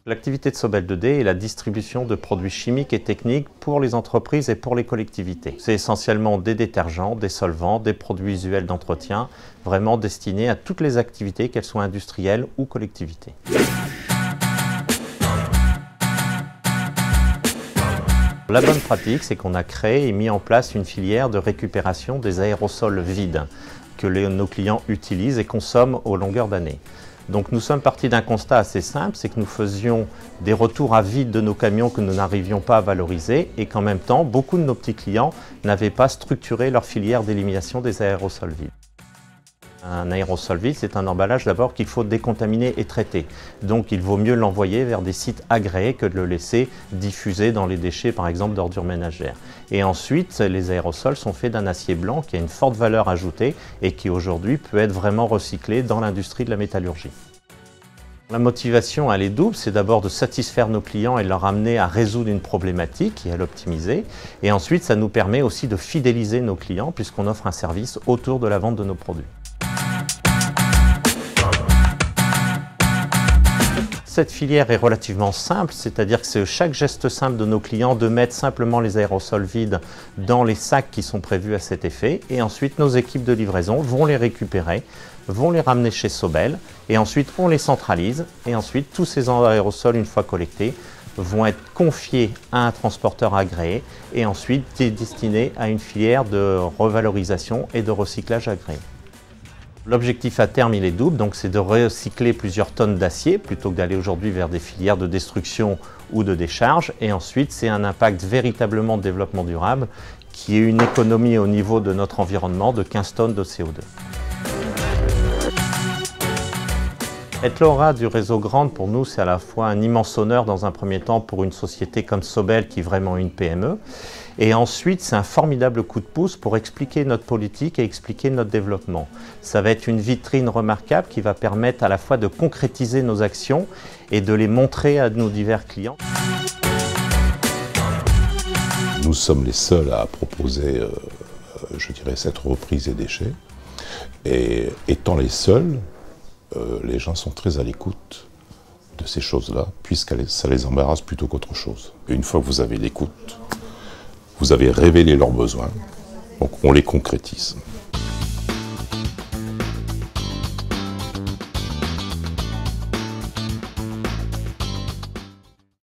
L'activité de Sobel 2D est la distribution de produits chimiques et techniques pour les entreprises et pour les collectivités. C'est essentiellement des détergents, des solvants, des produits usuels d'entretien, vraiment destinés à toutes les activités, qu'elles soient industrielles ou collectivités. La bonne pratique, c'est qu'on a créé et mis en place une filière de récupération des aérosols vides que nos clients utilisent et consomment aux longueurs d'année. Donc nous sommes partis d'un constat assez simple, c'est que nous faisions des retours à vide de nos camions que nous n'arrivions pas à valoriser et qu'en même temps, beaucoup de nos petits clients n'avaient pas structuré leur filière d'élimination des aérosols vides. Un aérosol vide, c'est un emballage d'abord qu'il faut décontaminer et traiter. Donc il vaut mieux l'envoyer vers des sites agréés que de le laisser diffuser dans les déchets, par exemple d'ordures ménagères. Et ensuite, les aérosols sont faits d'un acier blanc qui a une forte valeur ajoutée et qui aujourd'hui peut être vraiment recyclé dans l'industrie de la métallurgie. La motivation, elle est double, c'est d'abord de satisfaire nos clients et de leur amener à résoudre une problématique et à l'optimiser. Et ensuite, ça nous permet aussi de fidéliser nos clients puisqu'on offre un service autour de la vente de nos produits. Cette filière est relativement simple, c'est-à-dire que c'est chaque geste simple de nos clients de mettre simplement les aérosols vides dans les sacs qui sont prévus à cet effet. Et ensuite, nos équipes de livraison vont les récupérer, vont les ramener chez Sobel et ensuite on les centralise. Et ensuite, tous ces aérosols, une fois collectés, vont être confiés à un transporteur agréé et ensuite destinés à une filière de revalorisation et de recyclage agréé. L'objectif à terme, il est double, donc c'est de recycler plusieurs tonnes d'acier plutôt que d'aller aujourd'hui vers des filières de destruction ou de décharge. Et ensuite, c'est un impact véritablement de développement durable qui est une économie au niveau de notre environnement de 15 tonnes de CO2. Être lauréat du réseau Grande, pour nous, c'est à la fois un immense honneur dans un premier temps pour une société comme Sobel qui est vraiment une PME. Et ensuite, c'est un formidable coup de pouce pour expliquer notre politique et expliquer notre développement. Ça va être une vitrine remarquable qui va permettre à la fois de concrétiser nos actions et de les montrer à nos divers clients. Nous sommes les seuls à proposer, je dirais, cette reprise des déchets. Et étant les seuls, les gens sont très à l'écoute de ces choses-là, puisque ça les embarrasse plutôt qu'autre chose. Et une fois que vous avez l'écoute, vous avez révélé leurs besoins, donc on les concrétise.